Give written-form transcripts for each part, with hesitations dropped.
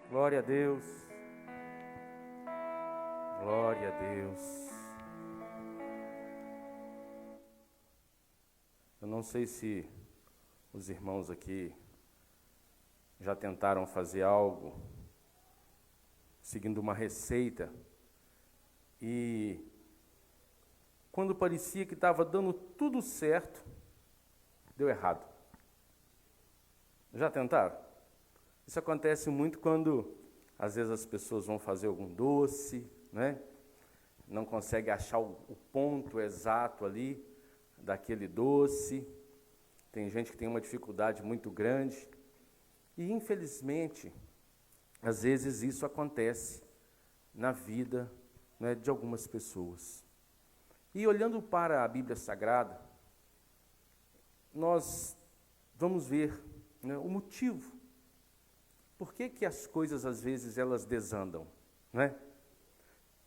Glória a Deus. Glória a Deus. Eu não sei se os irmãos aqui já tentaram fazer algo seguindo uma receita e quando parecia que estava dando tudo certo, deu errado. Já tentaram? Isso acontece muito quando, às vezes, as pessoas vão fazer algum doce, né? Não conseguem achar o ponto exato ali daquele doce. Tem gente que tem uma dificuldade muito grande. E, infelizmente, às vezes isso acontece na vida, né, de algumas pessoas. E olhando para a Bíblia Sagrada, nós vamos ver, né, o motivo. Por que as coisas, às vezes, elas desandam, né?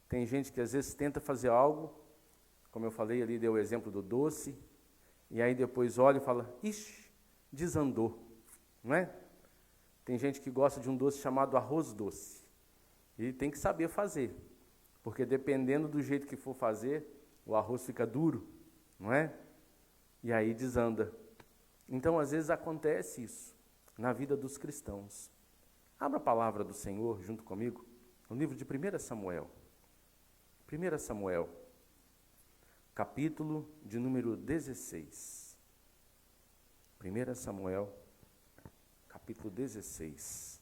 Tem gente que, às vezes, tenta fazer algo, como eu falei ali, deu o exemplo do doce, e aí depois olha e fala, ixi, desandou, não é? Tem gente que gosta de um doce chamado arroz doce, e tem que saber fazer, porque dependendo do jeito que for fazer, o arroz fica duro, não é? E aí desanda. Então, às vezes, acontece isso na vida dos cristãos. Abra a palavra do Senhor junto comigo, no livro de 1 Samuel. 1 Samuel, capítulo de número 16. 1 Samuel, capítulo 16.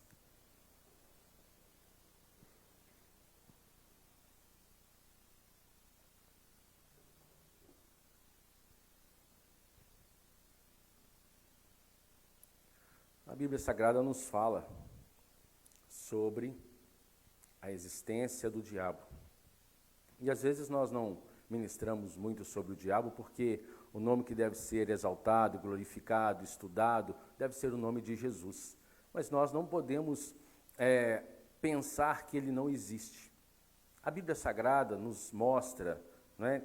A Bíblia Sagrada nos fala sobre a existência do diabo. E às vezes nós não ministramos muito sobre o diabo, porque o nome que deve ser exaltado, glorificado, estudado, deve ser o nome de Jesus. Mas nós não podemos pensar que ele não existe. A Bíblia Sagrada nos mostra, né,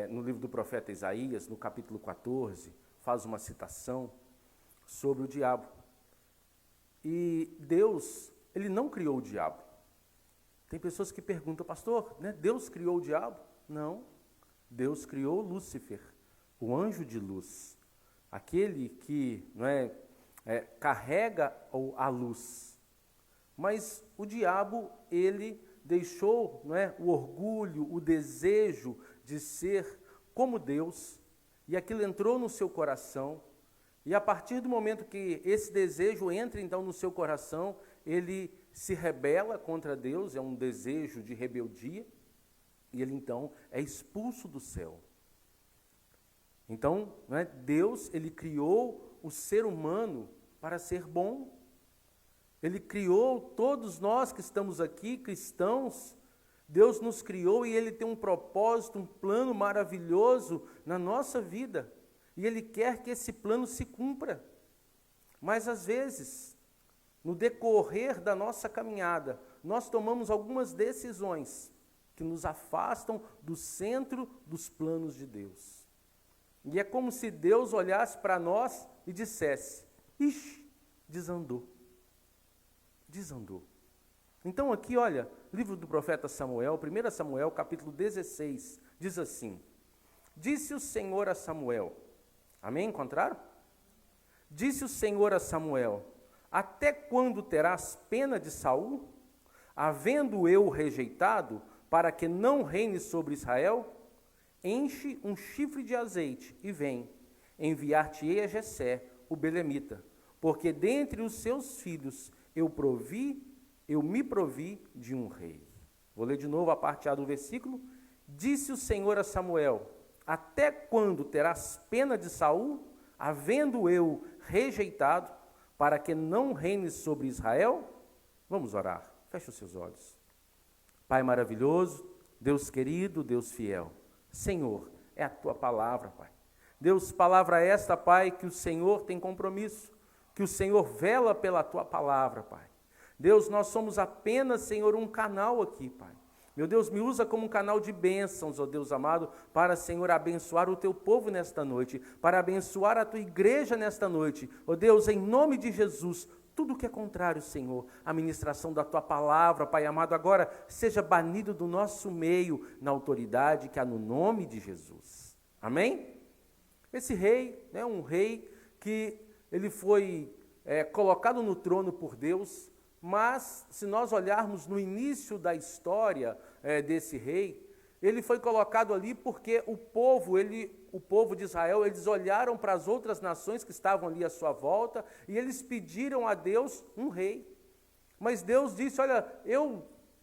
no livro do profeta Isaías, no capítulo 14, faz uma citação sobre o diabo. E Deus, ele não criou o diabo. Tem pessoas que perguntam, pastor, né, Deus criou o diabo? Não, Deus criou Lúcifer, o anjo de luz, aquele que, não carrega a luz. Mas o diabo, ele deixou, o orgulho, o desejo de ser como Deus, e aquilo entrou no seu coração, e a partir do momento que esse desejo entra então no seu coração, ele se rebela contra Deus, é um desejo de rebeldia, e ele então é expulso do céu. Então, Deus, ele criou o ser humano para ser bom. Ele criou todos nós que estamos aqui, cristãos. Deus nos criou e ele tem um propósito, um plano maravilhoso na nossa vida. E ele quer que esse plano se cumpra. Mas às vezes, no decorrer da nossa caminhada, nós tomamos algumas decisões que nos afastam do centro dos planos de Deus. E é como se Deus olhasse para nós e dissesse, ixi, desandou. Desandou. Então aqui, olha, livro do profeta Samuel, 1 Samuel, capítulo 16, diz assim, disse o Senhor a Samuel, amém? Encontraram? Disse o Senhor a Samuel, até quando terás pena de Saul, havendo eu rejeitado, para que não reine sobre Israel? Enche um chifre de azeite e vem, enviar-te-ei a Jessé, o belemita, porque dentre os seus filhos eu me provi de um rei. Vou ler de novo a parte A do versículo. Disse o Senhor a Samuel, até quando terás pena de Saul, havendo eu rejeitado, para que não reine sobre Israel? Vamos orar. Feche os seus olhos. Pai maravilhoso, Deus querido, Deus fiel. Senhor, é a tua palavra, Pai. Deus, palavra esta, Pai, que o Senhor tem compromisso, que o Senhor vela pela tua palavra, Pai. Deus, nós somos apenas, Senhor, um canal aqui, Pai. Meu Deus, me usa como um canal de bênçãos, ó Deus amado, para, Senhor, abençoar o teu povo nesta noite, para abençoar a tua igreja nesta noite. Ó Deus, em nome de Jesus, Tudo que é contrário, Senhor, a ministração da Tua palavra, Pai amado, agora seja banido do nosso meio, na autoridade que há no nome de Jesus. Amém? Esse rei, um rei que ele foi colocado no trono por Deus, mas se nós olharmos no início da história desse rei, ele foi colocado ali porque o povo de Israel, eles olharam para as outras nações que estavam ali à sua volta e eles pediram a Deus um rei. Mas Deus disse, olha,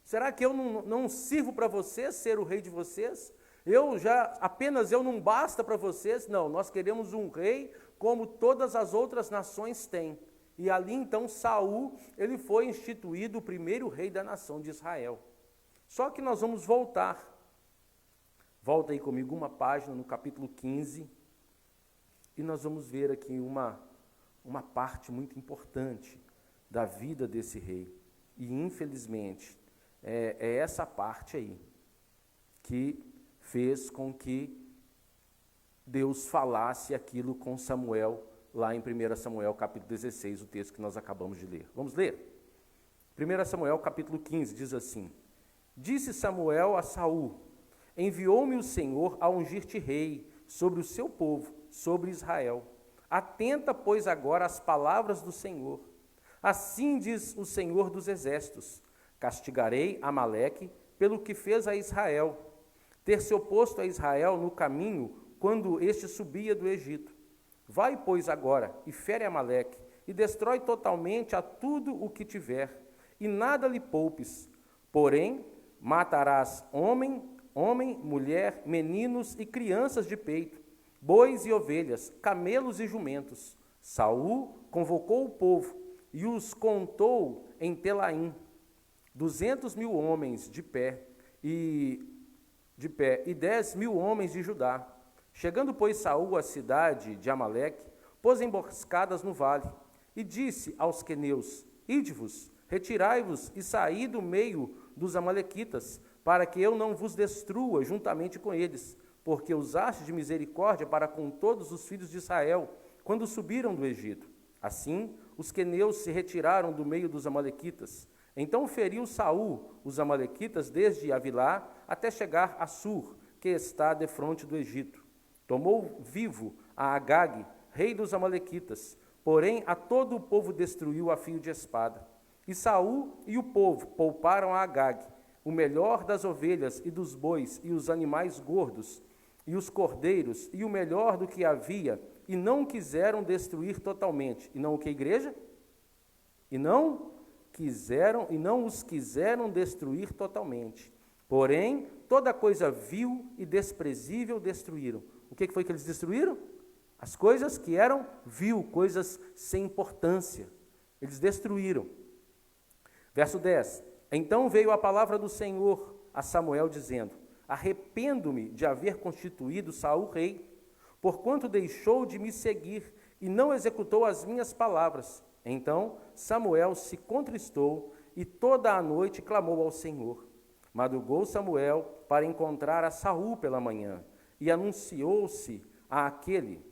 será que eu não sirvo para vocês ser o rei de vocês? Apenas eu não basta para vocês? Não, nós queremos um rei como todas as outras nações têm. E ali então Saul, ele foi instituído o primeiro rei da nação de Israel. Só que nós vamos voltar. Volta aí comigo uma página no capítulo 15, e nós vamos ver aqui uma parte muito importante da vida desse rei. E infelizmente, é essa parte aí que fez com que Deus falasse aquilo com Samuel, lá em 1 Samuel capítulo 16, o texto que nós acabamos de ler. Vamos ler? 1 Samuel capítulo 15 diz assim: Disse Samuel a Saul: Enviou-me o Senhor a ungir-te rei sobre o seu povo, sobre Israel. Atenta, pois, agora às palavras do Senhor. Assim diz o Senhor dos Exércitos: Castigarei Amaleque pelo que fez a Israel, ter se oposto a Israel no caminho quando este subia do Egito. Vai, pois, agora e fere Amaleque, e destrói totalmente a tudo o que tiver, e nada lhe poupes. Porém, matarás homem, mulher, meninos e crianças de peito, bois e ovelhas, camelos e jumentos. Saul convocou o povo e os contou em Telaim, 200.000 homens de pé e 10.000 homens de Judá. Chegando, pois, Saul à cidade de Amaleque, pôs emboscadas no vale, e disse aos queneus: Ide-vos, retirai-vos e saí do meio dos amalequitas, para que eu não vos destrua juntamente com eles, porque usaste de misericórdia para com todos os filhos de Israel, quando subiram do Egito. Assim, os queneus se retiraram do meio dos amalequitas. Então feriu Saul os amalequitas desde Avilá até chegar a Sur, que está defronte do Egito. Tomou vivo a Agag, rei dos amalequitas, porém a todo o povo destruiu a fio de espada. E Saul e o povo pouparam a Agag, o melhor das ovelhas e dos bois, e os animais gordos, e os cordeiros, e o melhor do que havia, e não quiseram destruir totalmente. E não o que, igreja? E não os quiseram destruir totalmente. Porém, toda coisa vil e desprezível destruíram. O que foi que eles destruíram? As coisas que eram vil, coisas sem importância. Eles destruíram. Verso 10. Então veio a palavra do Senhor a Samuel, dizendo: Arrependo-me de haver constituído Saul rei, porquanto deixou de me seguir e não executou as minhas palavras. Então Samuel se contristou e toda a noite clamou ao Senhor. Madrugou Samuel para encontrar a Saul pela manhã, e anunciou-se a aquele: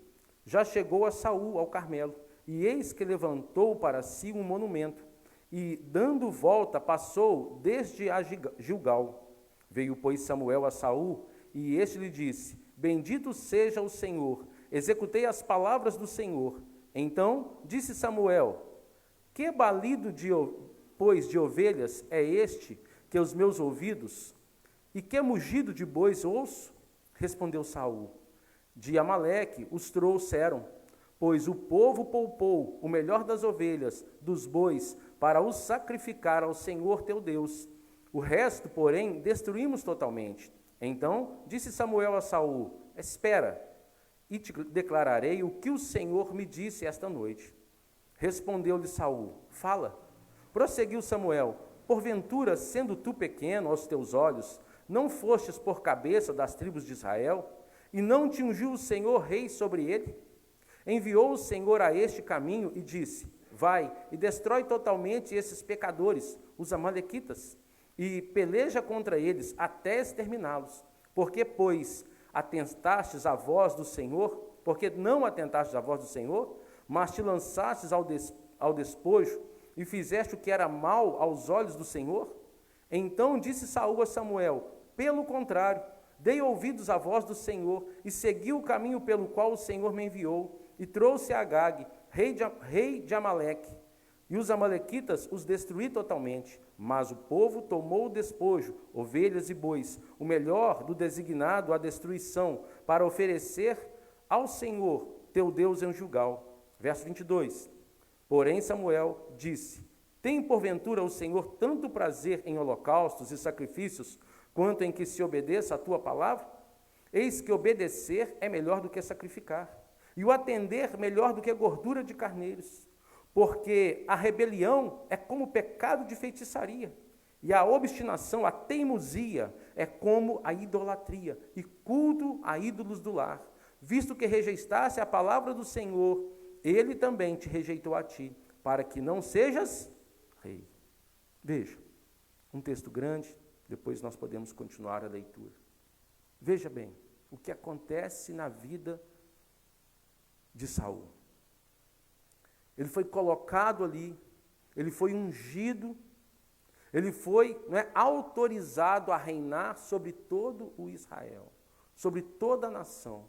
Já chegou a Saul ao Carmelo, e eis que levantou para si um monumento, e, dando volta, passou desde a Gilgal. Veio, pois, Samuel a Saul, e este lhe disse: Bendito seja o Senhor, executei as palavras do Senhor. Então disse Samuel: Que balido de ovelhas é este que os meus ouvidos, e que mugido de bois ouço? Respondeu Saul: De Amaleque os trouxeram, pois o povo poupou o melhor das ovelhas, dos bois, para os sacrificar ao Senhor teu Deus. O resto, porém, destruímos totalmente. Então disse Samuel a Saul: Espera, e te declararei o que o Senhor me disse esta noite. Respondeu-lhe Saul: Fala. Prosseguiu Samuel: Porventura, sendo tu pequeno aos teus olhos, não fostes por cabeça das tribos de Israel, e não te ungiu o Senhor rei sobre ele? Enviou o Senhor a este caminho e disse: Vai e destrói totalmente esses pecadores, os amalequitas, e peleja contra eles até exterminá-los. Porque, pois, atentastes à voz do Senhor, porque não atentastes à voz do Senhor, mas te lançastes ao despojo, e fizeste o que era mal aos olhos do Senhor? Então disse Saul a Samuel: pelo contrário, dei ouvidos à voz do Senhor, e segui o caminho pelo qual o Senhor me enviou, e trouxe a Agag, rei de Amaleque. E os amalequitas os destruí totalmente, mas o povo tomou o despojo, ovelhas e bois, o melhor do designado à destruição, para oferecer ao Senhor, teu Deus, em Gilgal. Verso 22. Porém Samuel disse: tem porventura o Senhor tanto prazer em holocaustos e sacrifícios, quanto em que se obedeça a tua palavra? Eis que obedecer é melhor do que sacrificar, e o atender melhor do que gordura de carneiros. Porque a rebelião é como pecado de feitiçaria, e a obstinação, a teimosia, é como a idolatria, e culto a ídolos do lar. Visto que rejeitaste a palavra do Senhor, ele também te rejeitou a ti, para que não sejas rei. Veja, um texto grande, depois nós podemos continuar a leitura. Veja bem, o que acontece na vida de Saul. Ele foi colocado ali, ele foi ungido, ele foi autorizado a reinar sobre todo o Israel, sobre toda a nação.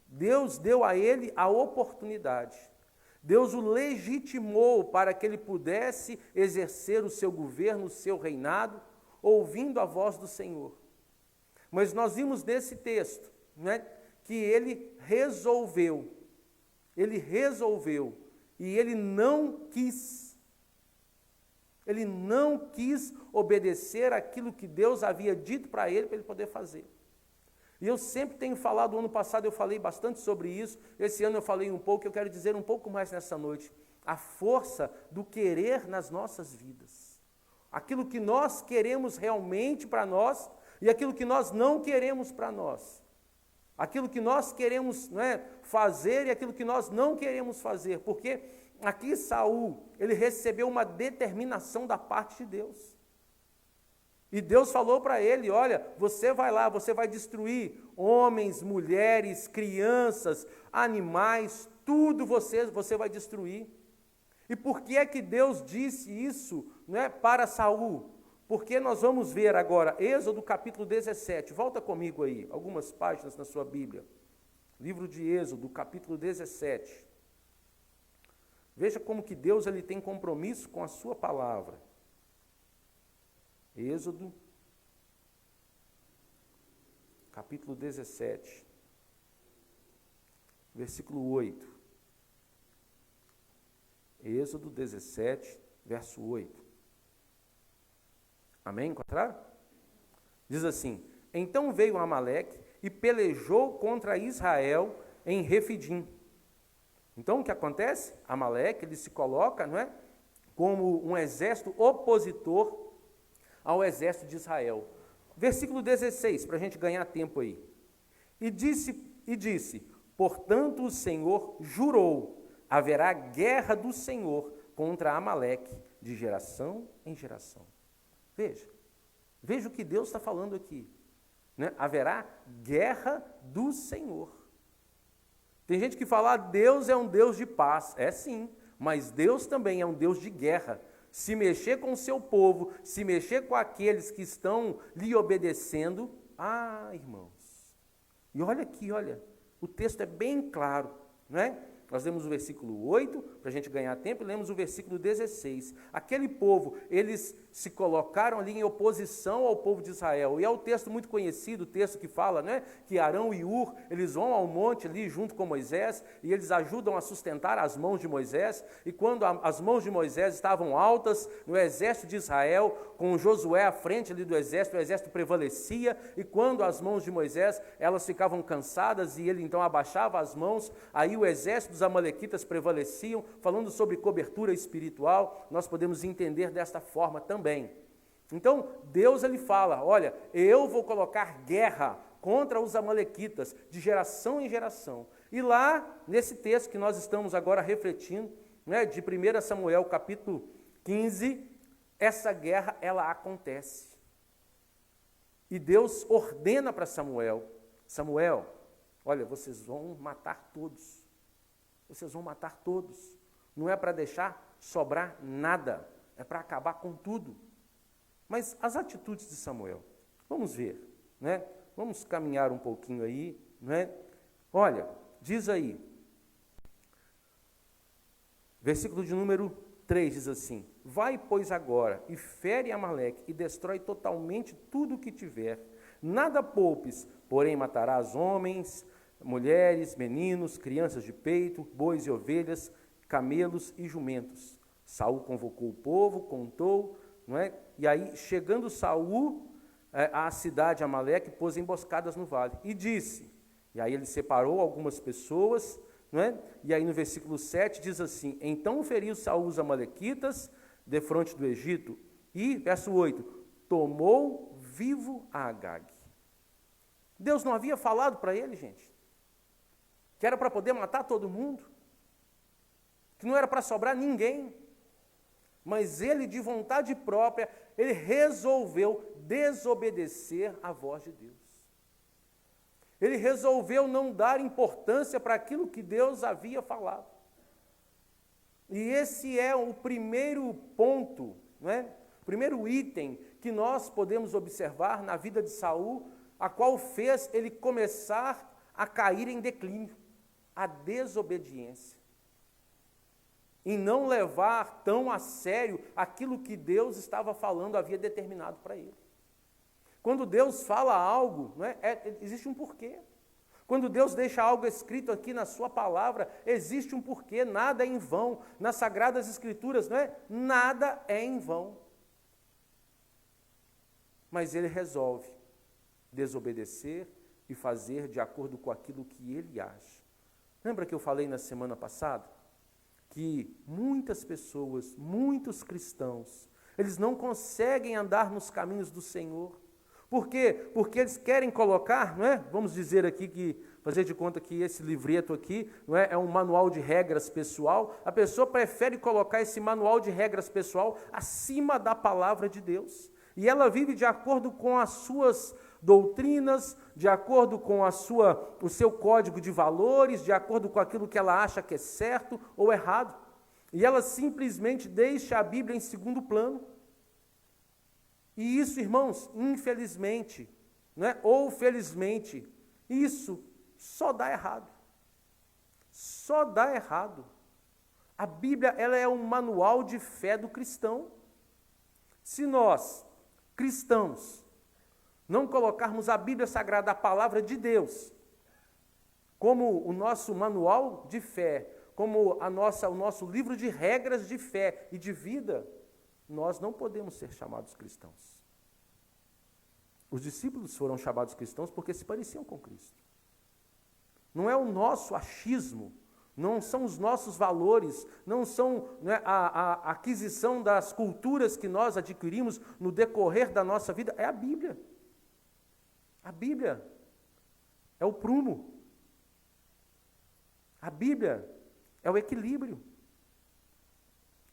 Deus deu a ele a oportunidade. Deus o legitimou para que ele pudesse exercer o seu governo, o seu reinado, ouvindo a voz do Senhor. Mas nós vimos nesse texto, que ele resolveu, e ele não quis obedecer aquilo que Deus havia dito para ele poder fazer. E eu sempre tenho falado, ano passado eu falei bastante sobre isso, esse ano eu falei um pouco, eu quero dizer um pouco mais nessa noite. A força do querer nas nossas vidas. Aquilo que nós queremos realmente para nós e aquilo que nós não queremos para nós. Aquilo que nós queremos fazer e aquilo que nós não queremos fazer. Porque aqui Saul, ele recebeu uma determinação da parte de Deus. E Deus falou para ele: olha, você vai lá, você vai destruir homens, mulheres, crianças, animais, tudo você vai destruir. E por que é que Deus disse isso para Saul? Porque nós vamos ver agora, Êxodo capítulo 17, volta comigo aí, algumas páginas na sua Bíblia. Livro de Êxodo, capítulo 17. Veja como que Deus ele tem compromisso com a sua palavra. Êxodo, capítulo 17, versículo 8. Êxodo 17, verso 8. Amém? Encontraram? Diz assim: então veio Amaleque e pelejou contra Israel em Refidim. Então o que acontece? Amaleque, ele se coloca, como um exército opositor ao exército de Israel. Versículo 16, para a gente ganhar tempo aí. E disse, portanto o Senhor jurou, haverá guerra do Senhor contra Amaleque, de geração em geração. Veja o que Deus está falando aqui. Haverá guerra do Senhor. Tem gente que fala, Deus é um Deus de paz. É sim, mas Deus também é um Deus de guerra. Se mexer com o seu povo, se mexer com aqueles que estão lhe obedecendo, irmãos. E olha aqui, o texto é bem claro, Nós lemos o versículo 8, para a gente ganhar tempo, e lemos o versículo 16. Aquele povo, eles se colocaram ali em oposição ao povo de Israel. E é o texto muito conhecido, o texto que fala, que Arão e Ur, eles vão ao monte ali junto com Moisés, e eles ajudam a sustentar as mãos de Moisés. E quando as mãos de Moisés estavam altas no exército de Israel, com Josué à frente ali do exército, o exército prevalecia. E quando as mãos de Moisés, elas ficavam cansadas, e ele então abaixava as mãos, aí o exército dos amalequitas prevaleciam. Falando sobre cobertura espiritual, nós podemos entender desta forma também. Então, Deus ele fala, olha, eu vou colocar guerra contra os amalequitas, de geração em geração. E lá, nesse texto que nós estamos agora refletindo, de 1 Samuel, capítulo 15, essa guerra, ela acontece. E Deus ordena para Samuel, olha, vocês vão matar todos. Vocês vão matar todos. Não é para deixar sobrar nada, é para acabar com tudo. Mas as atitudes de Samuel, vamos ver, né? Vamos caminhar um pouquinho aí, né? Olha, diz aí, versículo de número 3 diz assim: vai, pois, agora, e fere Amaleque, e destrói totalmente tudo o que tiver. Nada poupes, porém matarás homens, mulheres, meninos, crianças de peito, bois e ovelhas, camelos e jumentos. Saul convocou o povo, contou, não é? E aí, chegando Saul à cidade de Amaleque, pôs emboscadas no vale, e disse, e aí ele separou algumas pessoas, não é? E aí no versículo 7 diz assim: então feriu Saul os amalequitas defronte do Egito, e, verso 8, tomou vivo a Agag. Deus não havia falado para ele, gente, que era para poder matar todo mundo, que não era para sobrar ninguém, mas ele, de vontade própria, ele resolveu desobedecer à voz de Deus. Ele resolveu não dar importância para aquilo que Deus havia falado. E esse é o primeiro ponto, não é? O primeiro item que nós podemos observar na vida de Saul, a qual fez ele começar a cair em declínio, a desobediência. Em não levar tão a sério aquilo que Deus estava falando, havia determinado para ele. Quando Deus fala algo, não é? Existe um porquê. Quando Deus deixa algo escrito aqui na sua palavra, existe um porquê, nada é em vão. Nas Sagradas Escrituras, não é? Nada é em vão. Mas ele resolve desobedecer e fazer de acordo com aquilo que ele acha. Lembra que eu falei na semana passada? Que muitas pessoas, muitos cristãos, eles não conseguem andar nos caminhos do Senhor. Por quê? Porque eles querem colocar, não é? Vamos dizer aqui fazer de conta que esse livreto aqui, não é? É um manual de regras pessoal. A pessoa prefere colocar esse manual de regras pessoal acima da palavra de Deus. E ela vive de acordo com as suas doutrinas, de acordo com o seu código de valores, de acordo com aquilo que ela acha que é certo ou errado. E ela simplesmente deixa a Bíblia em segundo plano. E isso, irmãos, infelizmente, né, ou felizmente, isso só dá errado. Só dá errado. A Bíblia, ela é um manual de fé do cristão. Se nós, cristãos, não colocarmos a Bíblia Sagrada, a palavra de Deus, como o nosso manual de fé, como o nosso livro de regras de fé e de vida, nós não podemos ser chamados cristãos. Os discípulos foram chamados cristãos porque se pareciam com Cristo. Não é o nosso achismo, não são os nossos valores, não são, né, a aquisição das culturas que nós adquirimos no decorrer da nossa vida, é a Bíblia. A Bíblia é o prumo. A Bíblia é o equilíbrio.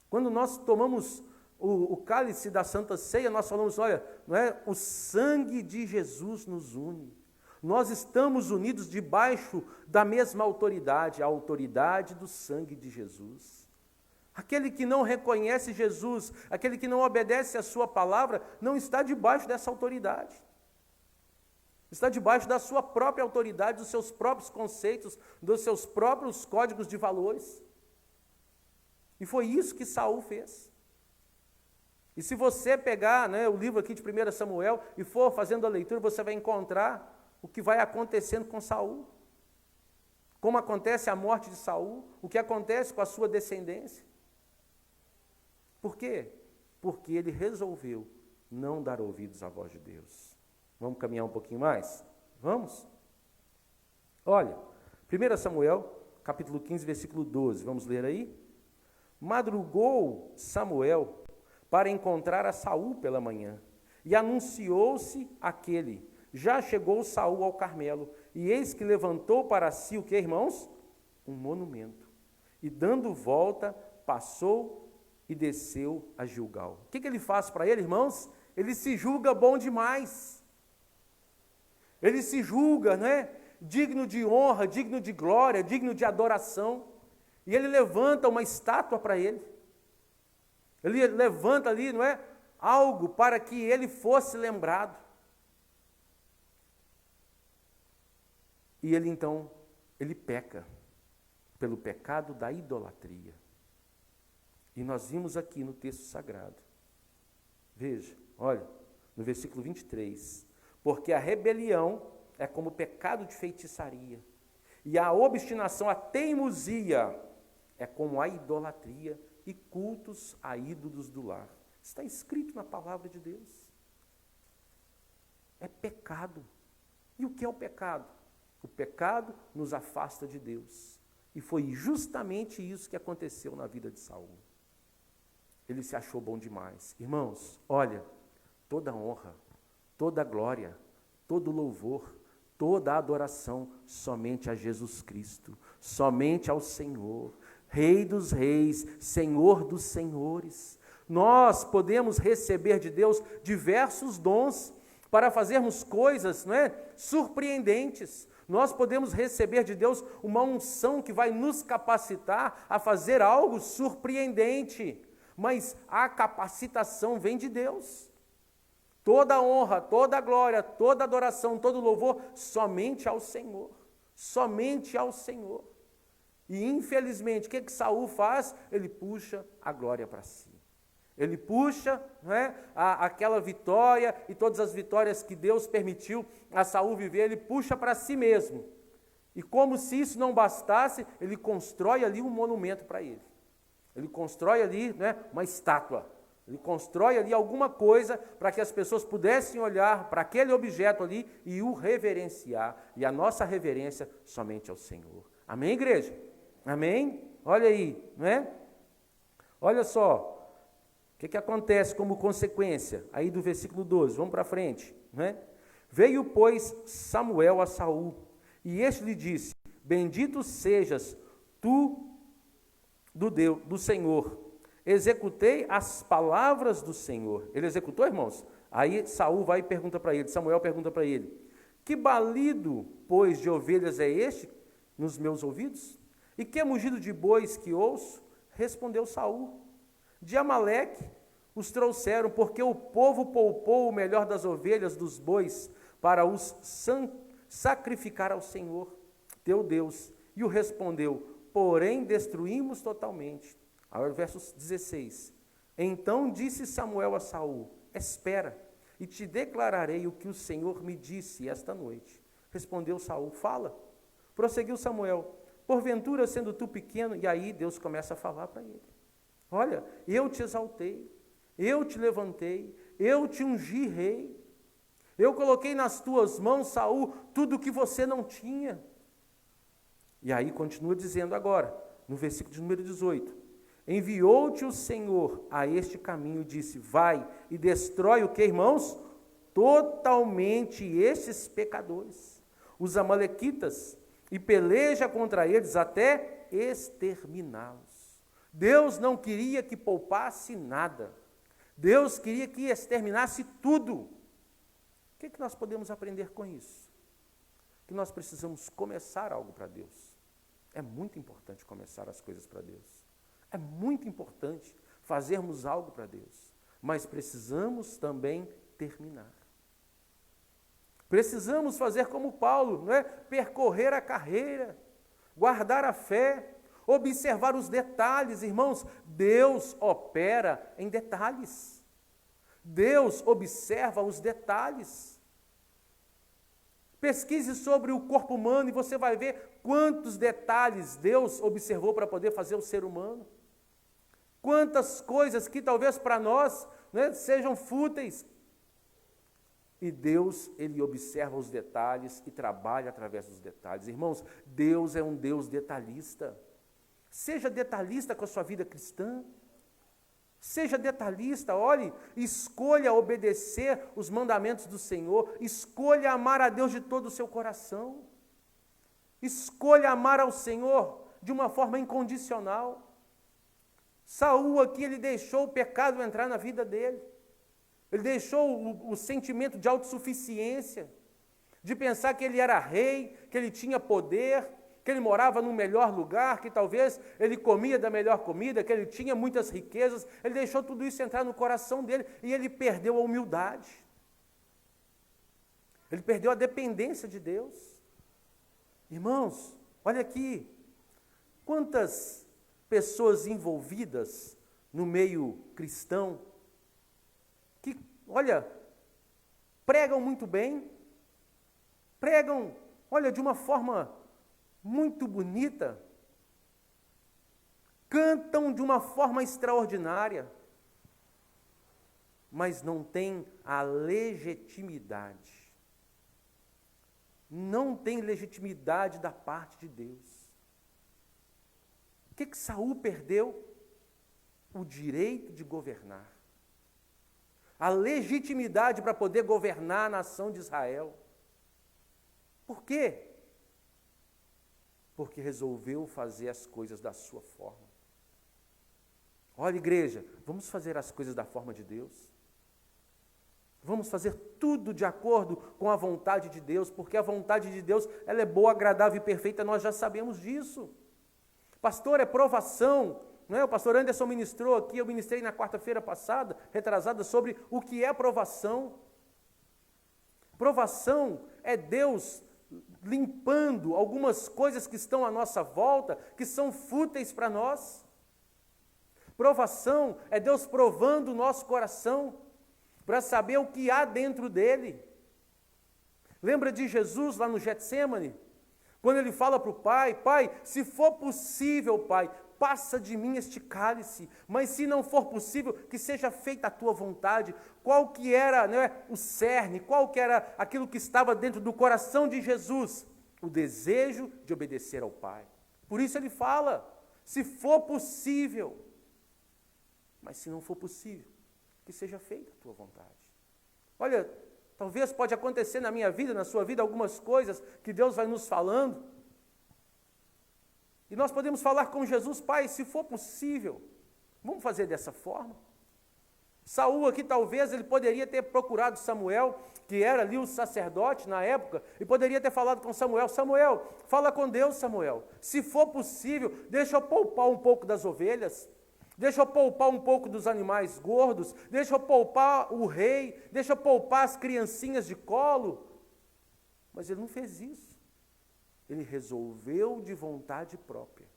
Quando nós tomamos o cálice da Santa Ceia, nós falamos, olha, não é? O sangue de Jesus nos une. Nós estamos unidos debaixo da mesma autoridade, a autoridade do sangue de Jesus. Aquele que não reconhece Jesus, aquele que não obedece a sua palavra, não está debaixo dessa autoridade. Está debaixo da sua própria autoridade, dos seus próprios conceitos, dos seus próprios códigos de valores. E foi isso que Saul fez. E se você pegar, né, o livro aqui de 1 Samuel e for fazendo a leitura, você vai encontrar o que vai acontecendo com Saul. Como acontece a morte de Saul, o que acontece com a sua descendência. Por quê? Porque ele resolveu não dar ouvidos à voz de Deus. Vamos caminhar um pouquinho mais? Vamos? Olha, 1 Samuel, capítulo 15, versículo 12, vamos ler aí? Madrugou Samuel para encontrar a Saul pela manhã, e anunciou-se aquele, já chegou Saul ao Carmelo, e eis que levantou para si o que, irmãos? Um monumento. E dando volta, passou e desceu a Gilgal. O que ele faz para ele, irmãos? Ele se julga bom demais. Ele se julga, né? Digno de honra, digno de glória, digno de adoração. E ele levanta uma estátua para ele. Ele levanta ali, não é? Algo para que ele fosse lembrado. E ele então, ele peca pelo pecado da idolatria. E nós vimos aqui no texto sagrado. Veja, olha, no versículo 23. Porque a rebelião é como pecado de feitiçaria. E a obstinação, a teimosia, é como a idolatria e cultos a ídolos do lar. Está escrito na palavra de Deus. É pecado. E o que é o pecado? O pecado nos afasta de Deus. E foi justamente isso que aconteceu na vida de Saul. Ele se achou bom demais. Irmãos, olha, toda honra, toda glória, todo louvor, toda adoração somente a Jesus Cristo, somente ao Senhor, Rei dos reis, Senhor dos senhores. Nós podemos receber de Deus diversos dons para fazermos coisas, não é, surpreendentes. Nós podemos receber de Deus uma unção que vai nos capacitar a fazer algo surpreendente, mas a capacitação vem de Deus. Toda honra, toda glória, toda adoração, todo louvor, somente ao Senhor. Somente ao Senhor. E infelizmente, o que Saul faz? Ele puxa a glória para si. Ele puxa, não é, aquela vitória e todas as vitórias que Deus permitiu a Saul viver, ele puxa para si mesmo. E como se isso não bastasse, ele constrói ali um monumento para ele. Ele constrói ali, né, uma estátua. Ele constrói ali alguma coisa para que as pessoas pudessem olhar para aquele objeto ali e o reverenciar. E a nossa reverência somente ao Senhor. Amém, igreja? Amém? Olha aí, não é? Olha só, o que acontece como consequência? Aí do versículo 12, vamos para frente, não é? Veio, pois, Samuel a Saul, e este lhe disse: bendito sejas tu do Senhor. Executei as palavras do Senhor. Ele executou, irmãos? Aí Saul vai e pergunta para ele, Samuel pergunta para ele: que balido, pois, de ovelhas é este nos meus ouvidos? E que mugido de bois que ouço? Respondeu Saul: de Amaleque os trouxeram, porque o povo poupou o melhor das ovelhas, dos bois, para os sacrificar ao Senhor, teu Deus. E o respondeu: porém destruímos totalmente. Agora, verso 16. Então disse Samuel a Saul: espera, e te declararei o que o Senhor me disse esta noite. Respondeu Saul: fala. Prosseguiu Samuel: porventura, sendo tu pequeno, e aí Deus começa a falar para ele: olha, eu te exaltei, eu te levantei, eu te ungi rei, eu coloquei nas tuas mãos, Saul, tudo o que você não tinha. E aí continua dizendo agora, no versículo de número 18: enviou-te o Senhor a este caminho e disse: vai e destrói o que, irmãos? Totalmente estes pecadores, os amalequitas, e peleja contra eles até exterminá-los. Deus não queria que poupasse nada. Deus queria que exterminasse tudo. O que nós podemos aprender com isso? Que nós precisamos começar algo para Deus. É muito importante começar as coisas para Deus. É muito importante fazermos algo para Deus. Mas precisamos também terminar. Precisamos fazer como Paulo, não é? Percorrer a carreira, guardar a fé, observar os detalhes, irmãos. Deus opera em detalhes. Deus observa os detalhes. Pesquise sobre o corpo humano e você vai ver quantos detalhes Deus observou para poder fazer o ser humano. Quantas coisas que talvez para nós, né, sejam fúteis. E Deus, Ele observa os detalhes e trabalha através dos detalhes. Irmãos, Deus é um Deus detalhista. Seja detalhista com a sua vida cristã. Seja detalhista, olhe, escolha obedecer os mandamentos do Senhor. Escolha amar a Deus de todo o seu coração. Escolha amar ao Senhor de uma forma incondicional. Saul aqui, ele deixou o pecado entrar na vida dele. Ele deixou o sentimento de autossuficiência, de pensar que ele era rei, que ele tinha poder, que ele morava num melhor lugar, que talvez ele comia da melhor comida, que ele tinha muitas riquezas. Ele deixou tudo isso entrar no coração dele e ele perdeu a humildade. Ele perdeu a dependência de Deus. Irmãos, olha aqui, quantas pessoas envolvidas no meio cristão que, olha, pregam muito bem, pregam, olha, de uma forma muito bonita, cantam de uma forma extraordinária, mas não tem a legitimidade. Não tem legitimidade da parte de Deus. O que Saul perdeu? O direito de governar. A legitimidade para poder governar a nação de Israel. Por quê? Porque resolveu fazer as coisas da sua forma. Olha, igreja, vamos fazer as coisas da forma de Deus. Vamos fazer tudo de acordo com a vontade de Deus, porque a vontade de Deus, ela é boa, agradável e perfeita, nós já sabemos disso. Pastor, é provação, não é? O pastor Anderson ministrou aqui, eu ministrei na quarta-feira passada, retrasada, sobre o que é provação. Provação é Deus limpando algumas coisas que estão à nossa volta, que são fúteis para nós. Provação é Deus provando o nosso coração, para saber o que há dentro dele. Lembra de Jesus lá no Getsêmani? Quando ele fala para o Pai, Pai, se for possível, Pai, passa de mim este cálice, mas se não for possível, que seja feita a tua vontade. Qual que era, né, o cerne, qual que era aquilo que estava dentro do coração de Jesus? O desejo de obedecer ao Pai. Por isso ele fala, se for possível, mas se não for possível, que seja feita a tua vontade. Olha, talvez pode acontecer na minha vida, na sua vida, algumas coisas que Deus vai nos falando. E nós podemos falar com Jesus, Pai, se for possível, vamos fazer dessa forma. Saul aqui, talvez, ele poderia ter procurado Samuel, que era ali o sacerdote na época, e poderia ter falado com Samuel, Samuel, fala com Deus, Samuel. Se for possível, deixa eu poupar um pouco das ovelhas, deixa eu poupar um pouco dos animais gordos, deixa eu poupar o rei, deixa eu poupar as criancinhas de colo. Mas ele não fez isso. Ele resolveu de vontade própria.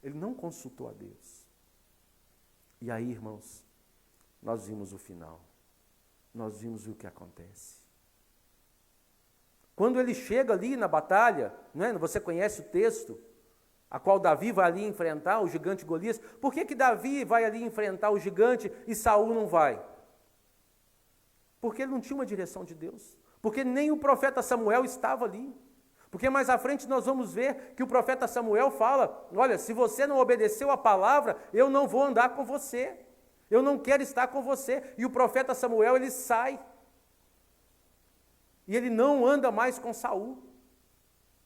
Ele não consultou a Deus. E aí, irmãos, nós vimos o final. Nós vimos o que acontece. Quando ele chega ali na batalha, né, você conhece o texto, a qual Davi vai ali enfrentar o gigante Golias. Por que Davi vai ali enfrentar o gigante e Saul não vai? Porque ele não tinha uma direção de Deus. Porque nem o profeta Samuel estava ali. Porque mais à frente nós vamos ver que o profeta Samuel fala, olha, se você não obedeceu a palavra, eu não vou andar com você. Eu não quero estar com você. E o profeta Samuel, ele sai. E ele não anda mais com Saul.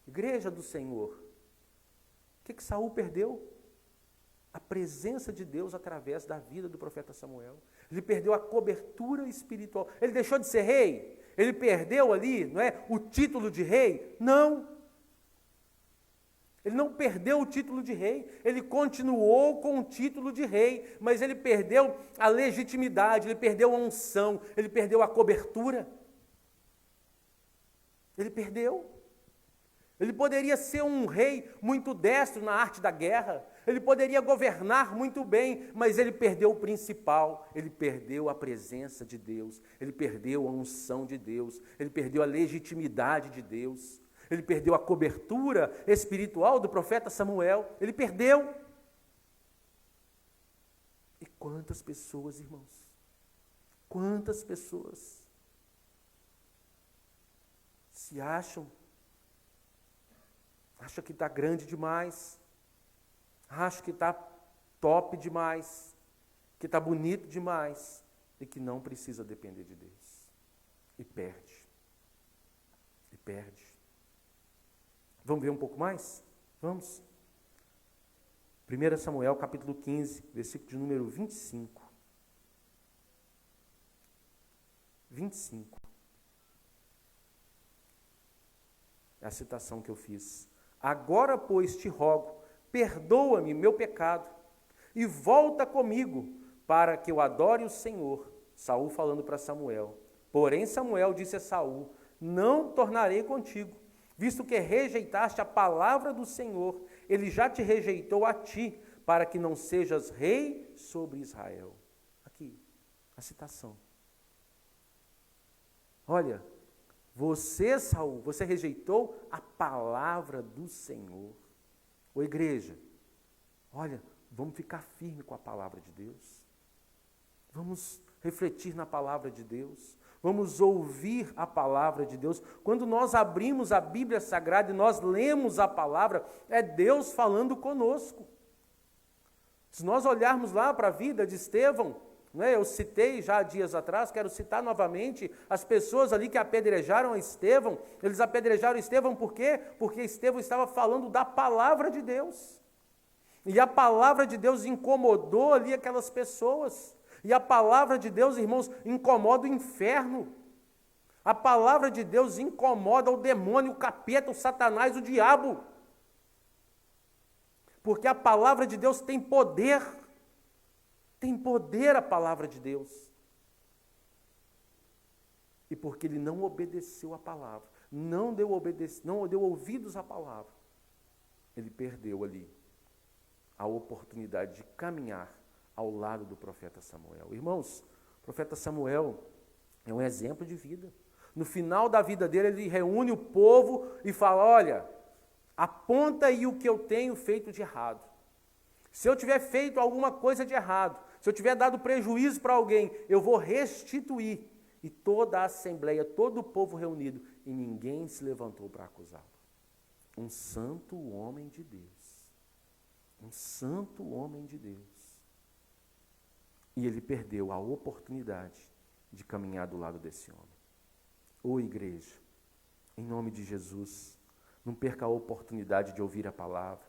Igreja do Senhor. O que Saul perdeu? A presença de Deus através da vida do profeta Samuel. Ele perdeu a cobertura espiritual. Ele deixou de ser rei? Ele perdeu ali, não é, o título de rei? Não. Ele não perdeu o título de rei. Ele continuou com o título de rei, mas ele perdeu a legitimidade, ele perdeu a unção, ele perdeu a cobertura. Ele perdeu. Ele poderia ser um rei muito destro na arte da guerra, ele poderia governar muito bem, mas ele perdeu o principal, ele perdeu a presença de Deus, ele perdeu a unção de Deus, ele perdeu a legitimidade de Deus, ele perdeu a cobertura espiritual do profeta Samuel, ele perdeu. E quantas pessoas, irmãos, quantas pessoas se acham que está grande demais, acha que está top demais, que está bonito demais, e que não precisa depender de Deus. E perde. E perde. Vamos ver um pouco mais? Vamos. 1 Samuel, capítulo 15, versículo de número 25. 25. É a citação que eu fiz Agora, pois, te rogo, perdoa-me meu pecado e volta comigo para que eu adore o Senhor. Saul falando para Samuel. Porém, Samuel disse a Saul, não tornarei contigo, visto que rejeitaste a palavra do Senhor. Ele já te rejeitou a ti, para que não sejas rei sobre Israel. Aqui, a citação. Olha, você, Saul, você rejeitou a palavra do Senhor. Ô igreja, olha, vamos ficar firme com a palavra de Deus. Vamos refletir na palavra de Deus. Vamos ouvir a palavra de Deus. Quando nós abrimos a Bíblia Sagrada e nós lemos a palavra, é Deus falando conosco. Se nós olharmos lá para a vida de Estevão, né, eu citei já há dias atrás, quero citar novamente, as pessoas ali que apedrejaram Estevão, eles apedrejaram Estevão por quê? Porque Estevão estava falando da palavra de Deus. E a palavra de Deus incomodou ali aquelas pessoas. E a palavra de Deus, irmãos, incomoda o inferno. A palavra de Deus incomoda o demônio, o capeta, o satanás, o diabo. Porque a palavra de Deus tem poder. Tem poder a palavra de Deus. E porque ele não obedeceu a palavra, não deu ouvidos à palavra, ele perdeu ali a oportunidade de caminhar ao lado do profeta Samuel. Irmãos, o profeta Samuel é um exemplo de vida. No final da vida dele, ele reúne o povo e fala, olha, aponta aí o que eu tenho feito de errado. Se eu tiver feito alguma coisa de errado, se eu tiver dado prejuízo para alguém, eu vou restituir. E toda a assembleia, todo o povo reunido, e ninguém se levantou para acusá-lo. Um santo homem de Deus. Um santo homem de Deus. E ele perdeu a oportunidade de caminhar do lado desse homem. Ô igreja, em nome de Jesus, não perca a oportunidade de ouvir a palavra,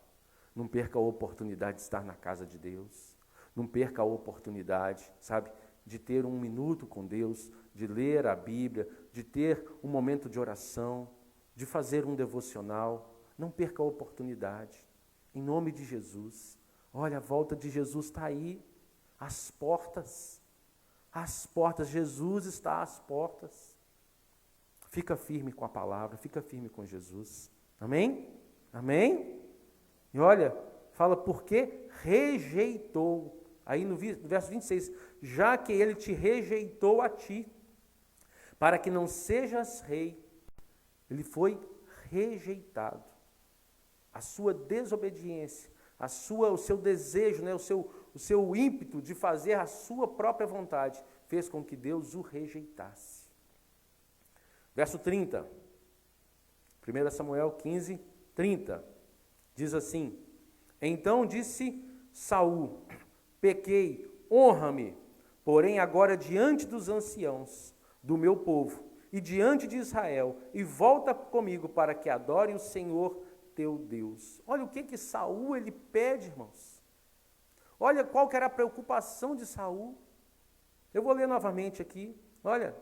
não perca a oportunidade de estar na casa de Deus, não perca a oportunidade, sabe, de ter um minuto com Deus, de ler a Bíblia, de ter um momento de oração, de fazer um devocional. Não perca a oportunidade, em nome de Jesus. Olha, a volta de Jesus está aí, às portas, Jesus está às portas. Fica firme com a palavra, fica firme com Jesus. Amém? Amém? E olha, fala porque rejeitou. Aí no verso 26, já que ele te rejeitou a ti, para que não sejas rei, ele foi rejeitado. A sua desobediência, o seu desejo, né, o seu ímpeto de fazer a sua própria vontade, fez com que Deus o rejeitasse. Verso 30, 1 Samuel 15, 30, diz assim, então disse Saul, pequei, honra-me, porém agora diante dos anciãos do meu povo e diante de Israel, e volta comigo para que adore o Senhor teu Deus. Olha o que Saul ele pede, irmãos. Olha qual que era a preocupação de Saul. Eu vou ler novamente aqui, olha,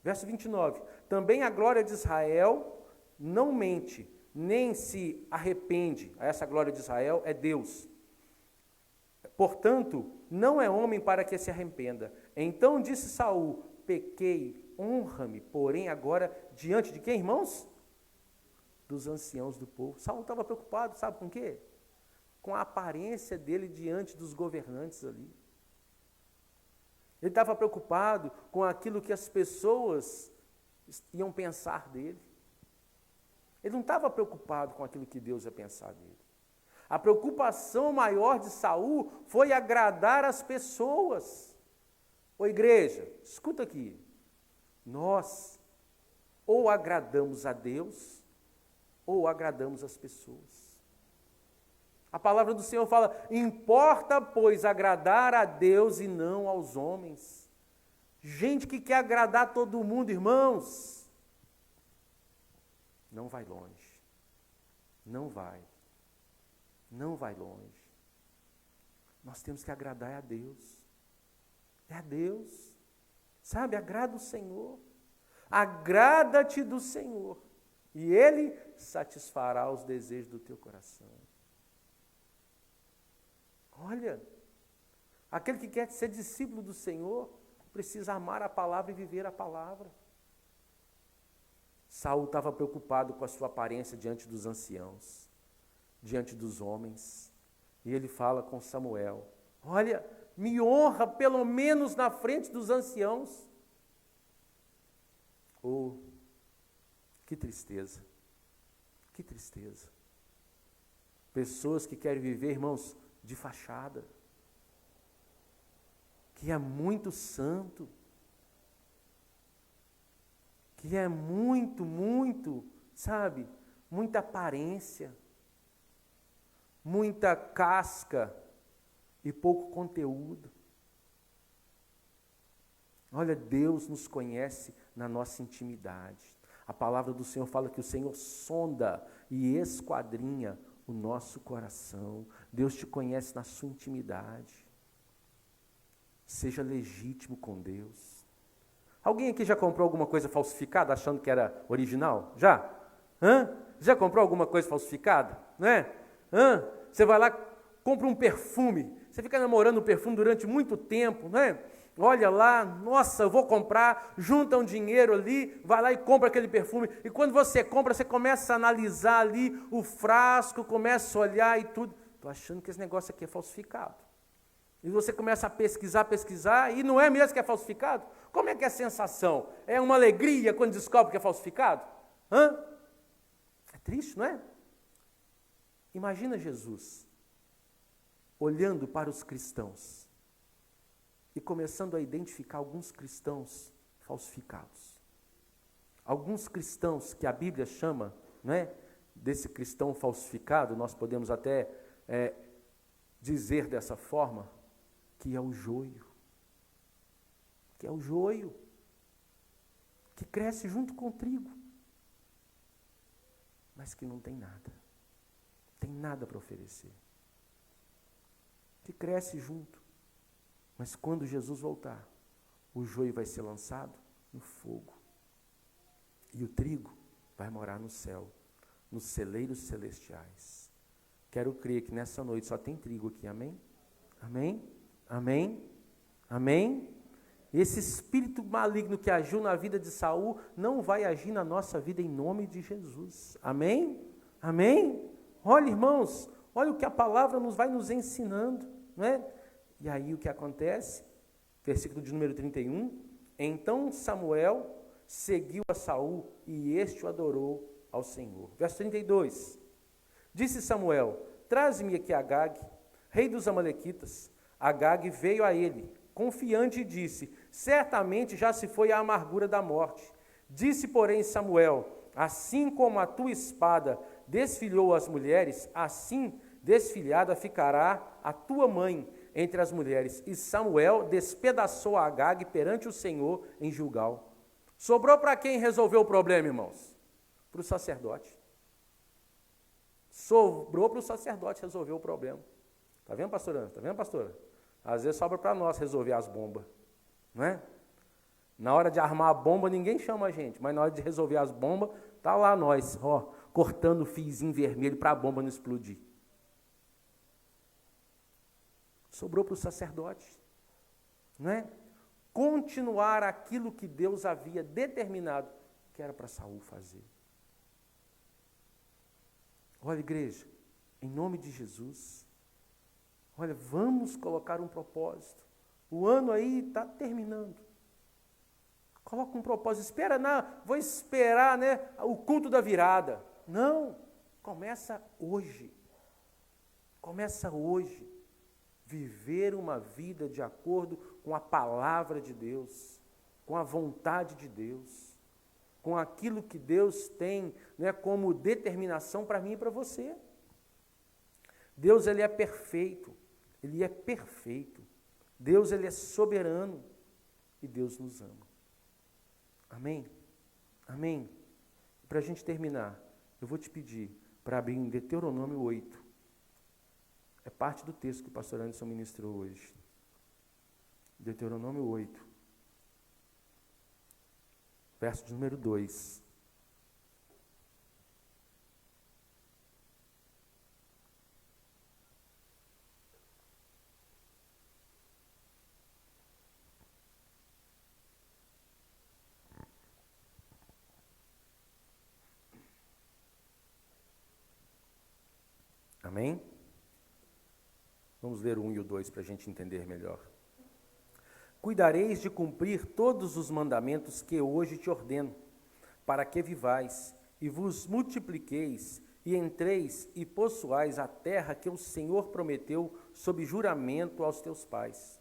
verso 29. Também a glória de Israel não mente, nem se arrepende. Essa glória de Israel é Deus. Portanto, não é homem para que se arrependa. Então disse Saul, pequei, honra-me, porém agora diante de quem, irmãos? Dos anciãos do povo. Saul estava preocupado, sabe com o quê? Com a aparência dele diante dos governantes ali. Ele estava preocupado com aquilo que as pessoas iam pensar dele. Ele não estava preocupado com aquilo que Deus ia pensar dele. A preocupação maior de Saul foi agradar as pessoas. Ô igreja, escuta aqui. Nós ou agradamos a Deus ou agradamos as pessoas. A palavra do Senhor fala, importa, pois, agradar a Deus e não aos homens. Gente que quer agradar todo mundo, irmãos, não vai longe. Não vai. Não vai longe. Nós temos que agradar a Deus. É a Deus. Sabe, agrada o Senhor. Agrada-te do Senhor. e Ele satisfará os desejos do teu coração. Olha, aquele que quer ser discípulo do Senhor, precisa amar a palavra e viver a palavra. Saul estava preocupado com a sua aparência diante dos anciãos, diante dos homens. E ele fala com Samuel, olha, me honra pelo menos na frente dos anciãos. Oh, que tristeza, que tristeza. Pessoas que querem viver, irmãos, de fachada, que é muito santo, que é muito, sabe, muita aparência, muita casca e pouco conteúdo. Olha, Deus nos conhece na nossa intimidade. A palavra do Senhor fala que o Senhor sonda e esquadrinha o nosso coração. Deus te conhece na sua intimidade. Seja legítimo com Deus. Alguém aqui já comprou alguma coisa falsificada achando que era original? Já? Já comprou alguma coisa falsificada? Não é? Você vai lá, compra um perfume. Você fica namorando o perfume durante muito tempo, não é? Olha lá, nossa, eu vou comprar, junta um dinheiro ali, vai lá e compra aquele perfume. E quando você compra, você começa a analisar ali o frasco, começa a olhar e tudo. Estou achando que esse negócio aqui é falsificado. E você começa a pesquisar, e não é mesmo que é falsificado? Como é que é a sensação? É uma alegria quando descobre que é falsificado? É triste, não é? Imagina Jesus olhando para os cristãos e começando a identificar alguns cristãos falsificados. Alguns cristãos que a Bíblia chama, não é, desse cristão falsificado, nós podemos até dizer dessa forma, que é o joio. Que é o joio. Que cresce junto com o trigo. Mas que não tem nada. Tem nada para oferecer. Que cresce junto. Mas quando Jesus voltar, o joio vai ser lançado no fogo. E o trigo vai morar no céu, nos celeiros celestiais. Quero crer que nessa noite só tem trigo aqui, amém? Amém? Amém? Amém? Esse espírito maligno que agiu na vida de Saul não vai agir na nossa vida em nome de Jesus. Amém? Amém? Olha, irmãos, olha o que a palavra vai nos ensinando, não é? E aí o que acontece? Versículo de número 31. Então Samuel seguiu a Saul e este o adorou ao Senhor. Verso 32. Disse Samuel, traze-me aqui Agag, rei dos Amalequitas. Agag veio a ele, confiante, e disse, certamente já se foi a amargura da morte. Disse, porém, Samuel, assim como a tua espada desfilhou as mulheres, assim desfilhada ficará a tua mãe entre as mulheres. E Samuel despedaçou a Agag perante o Senhor em Gilgal. Sobrou para quem resolver o problema, irmãos? Para o sacerdote. Sobrou para o sacerdote resolver o problema. Está vendo, pastora? Está vendo, pastora? Às vezes sobra para nós resolver as bombas, não é? Na hora de armar a bomba, ninguém chama a gente, mas na hora de resolver as bombas, está lá nós, cortando o fiozinho vermelho para a bomba não explodir. Sobrou para o sacerdote, não é? Continuar aquilo que Deus havia determinado que era para Saul fazer. Olha, igreja, em nome de Jesus, olha, vamos colocar um propósito. O ano aí está terminando. Coloca um propósito. Espera, não, vou esperar, né, o culto da virada. Não, começa hoje. Começa hoje. Viver uma vida de acordo com a palavra de Deus, com a vontade de Deus, com aquilo que Deus tem, né, como determinação para mim e para você. Deus, Ele é perfeito. Ele é perfeito. Deus, Ele é soberano. E Deus nos ama. Amém? Amém? Para a gente terminar, eu vou te pedir para abrir em Deuteronômio 8. É parte do texto que o pastor Anderson ministrou hoje. Deuteronômio 8. Verso de número 2. Amém? Vamos ler o 1 e o 2 para a gente entender melhor. Cuidareis de cumprir todos os mandamentos que hoje te ordeno, para que vivais e vos multipliqueis e entreis e possuais a terra que o Senhor prometeu sob juramento aos teus pais.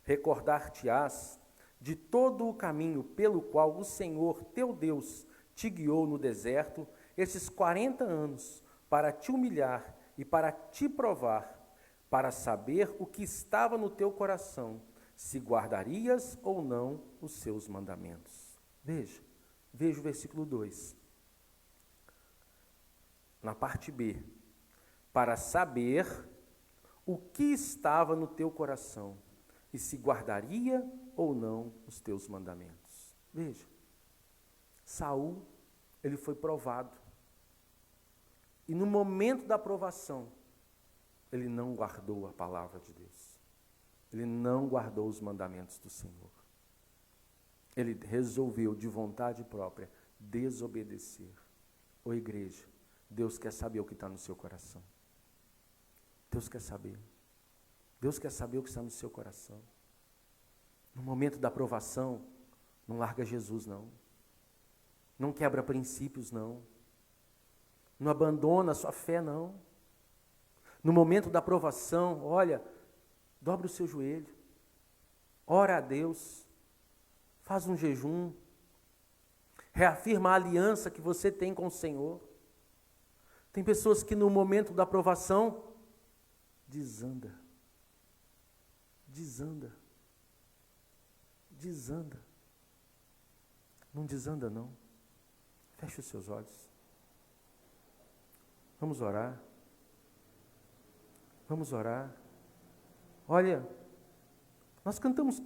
Recordar-te-ás de todo o caminho pelo qual o Senhor teu Deus te guiou no deserto esses 40 anos, para te humilhar e para te provar, para saber o que estava no teu coração, se guardarias ou não os seus mandamentos. Veja o versículo 2. Na parte B, para saber o que estava no teu coração e se guardaria ou não os teus mandamentos. Veja, Saul, ele foi provado. E no momento da provação, ele não guardou a palavra de Deus. Ele não guardou os mandamentos do Senhor. Ele resolveu, de vontade própria, desobedecer. Ô igreja, Deus quer saber o que está no seu coração. Deus quer saber. Deus quer saber o que está no seu coração. No momento da provação, não larga Jesus, não. Não quebra princípios, não. Não abandona a sua fé, não. No momento da provação, olha, dobra o seu joelho. Ora a Deus. Faz um jejum. Reafirma a aliança que você tem com o Senhor. Tem pessoas que no momento da provação, desanda. Não desanda, não. Feche os seus olhos. Vamos orar. Olha, nós cantamos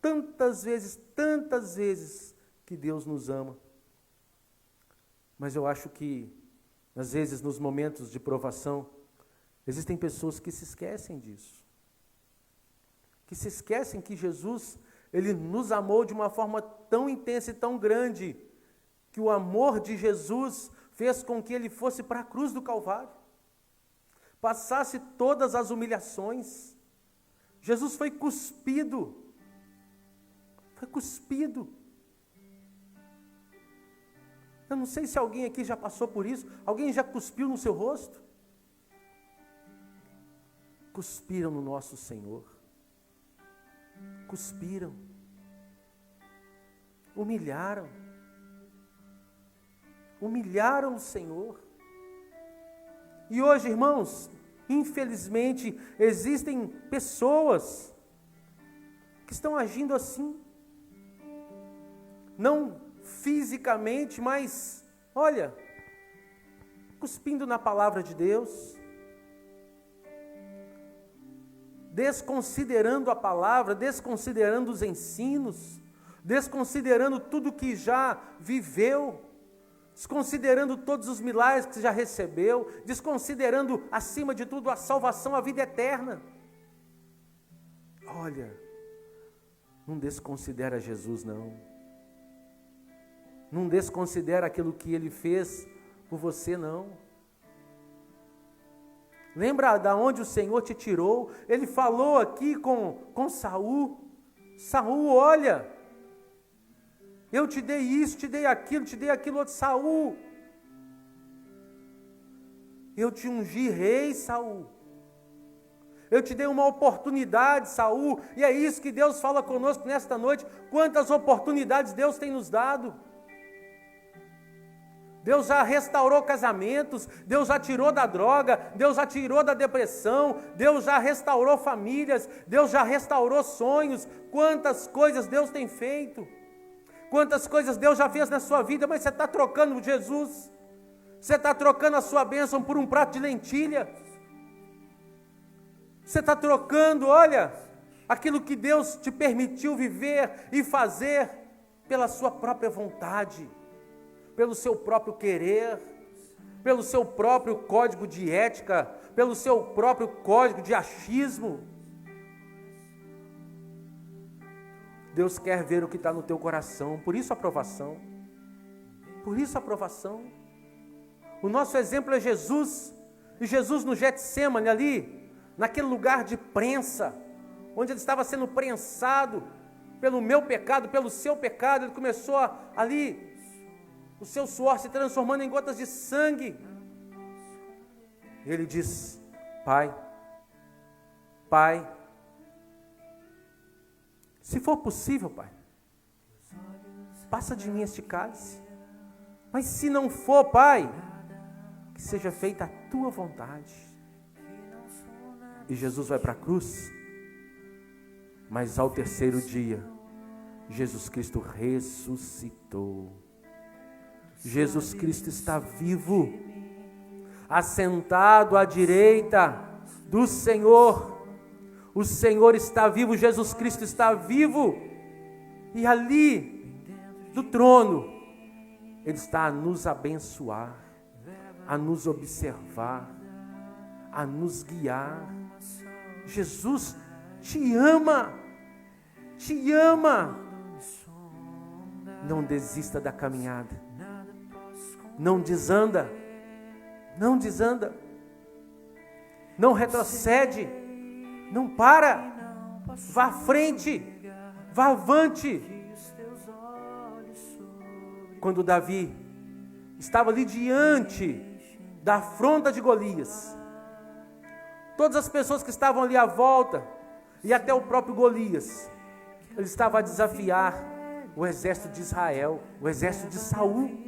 tantas vezes que Deus nos ama. Mas eu acho que, às vezes, nos momentos de provação, existem pessoas que se esquecem disso. Que se esquecem que Jesus, Ele nos amou de uma forma tão intensa e tão grande, que o amor de Jesus fez com que Ele fosse para a cruz do Calvário, passasse todas as humilhações. Jesus foi cuspido. Eu não sei se alguém aqui já passou por isso. Alguém já cuspiu no seu rosto? Cuspiram no nosso Senhor. Cuspiram. Humilharam o Senhor. E hoje, irmãos, infelizmente, existem pessoas que estão agindo assim. Não fisicamente, mas, olha, cuspindo na palavra de Deus, desconsiderando a palavra, desconsiderando os ensinos, desconsiderando tudo que já viveu, desconsiderando todos os milagres que já recebeu, desconsiderando, acima de tudo, a salvação, a vida eterna. Olha, não desconsidera Jesus, não. Não desconsidera aquilo que Ele fez por você, não. Lembra de onde o Senhor te tirou? Ele falou aqui com Saul. Saul, olha, eu te dei isso, te dei aquilo outro. Saul, eu te ungi rei, Saul. Eu te dei uma oportunidade, Saul. E é isso que Deus fala conosco nesta noite. Quantas oportunidades Deus tem nos dado. Deus já restaurou casamentos, Deus já tirou da droga, Deus já tirou da depressão, Deus já restaurou famílias, Deus já restaurou sonhos. Quantas coisas Deus tem feito, quantas coisas Deus já fez na sua vida, mas você está trocando Jesus, você está trocando a sua bênção por um prato de lentilha, você está trocando, olha, aquilo que Deus te permitiu viver e fazer pela sua própria vontade, pelo seu próprio querer, pelo seu próprio código de ética, pelo seu próprio código de achismo. Deus quer ver o que está no teu coração, por isso a aprovação. O nosso exemplo é Jesus. E Jesus no Getsêmani ali, naquele lugar de prensa, onde ele estava sendo prensado pelo meu pecado, pelo seu pecado, ele começou ali, o seu suor se transformando em gotas de sangue. E ele diz: Pai, Pai, se for possível, Pai, passa de mim este cálice. Mas se não for, Pai, que seja feita a tua vontade. E Jesus vai para a cruz. Mas ao terceiro dia, Jesus Cristo ressuscitou. Jesus Cristo está vivo, assentado à direita do Senhor. O Senhor está vivo, Jesus Cristo está vivo. E ali, do trono, Ele está a nos abençoar, a nos observar, a nos guiar. Jesus te ama, te ama. Não desista da caminhada, não desanda, não desanda, não retrocede, não para, vá à frente, vá avante. Quando Davi estava ali diante da afronta de Golias, todas as pessoas que estavam ali à volta, e até o próprio Golias, ele estava a desafiar o exército de Israel, o exército de Saul.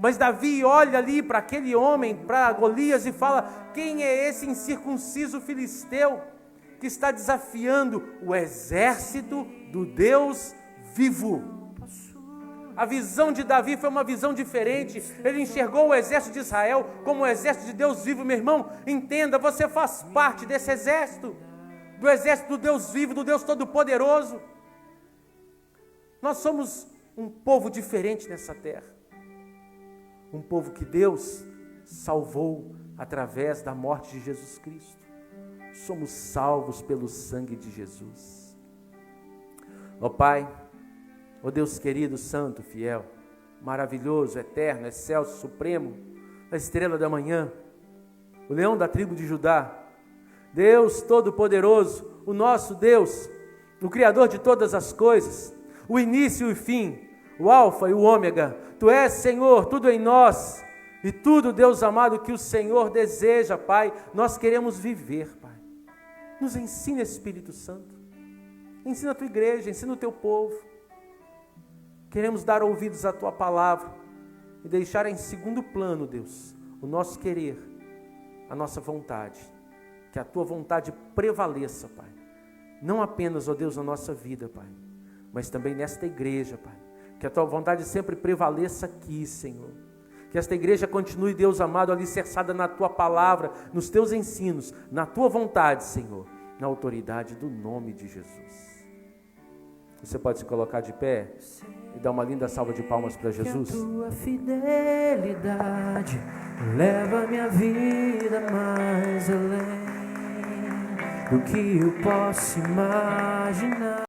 Mas Davi olha ali para aquele homem, para Golias, e fala: quem é esse incircunciso filisteu que está desafiando o exército do Deus vivo? A visão de Davi foi uma visão diferente. Ele enxergou o exército de Israel como o exército de Deus vivo. Meu irmão, entenda, você faz parte desse exército, do exército do Deus vivo, do Deus Todo-Poderoso. Nós somos um povo diferente nessa terra. Um povo que Deus salvou através da morte de Jesus Cristo. Somos salvos pelo sangue de Jesus. Ó Pai, ó Deus querido, santo, fiel, maravilhoso, eterno, excelso, supremo, a estrela da manhã, o leão da tribo de Judá, Deus Todo-Poderoso, o nosso Deus, o Criador de todas as coisas, o início e o fim, o alfa e o ômega. Tu és, Senhor, tudo em nós, e tudo, Deus amado, que o Senhor deseja, Pai, nós queremos viver, Pai. Nos ensina, Espírito Santo, ensina a tua igreja, ensina o teu povo. Queremos dar ouvidos à tua palavra e deixar em segundo plano, Deus, o nosso querer, a nossa vontade. Que a tua vontade prevaleça, Pai. Não apenas, ó Deus, na nossa vida, Pai, mas também nesta igreja, Pai. Que a tua vontade sempre prevaleça aqui, Senhor. Que esta igreja continue, Deus amado, alicerçada na tua palavra, nos teus ensinos, na tua vontade, Senhor, na autoridade do nome de Jesus. Você pode se colocar de pé e dar uma linda salva de palmas para Jesus? Que a tua fidelidade leva minha vida mais além do que eu posso imaginar.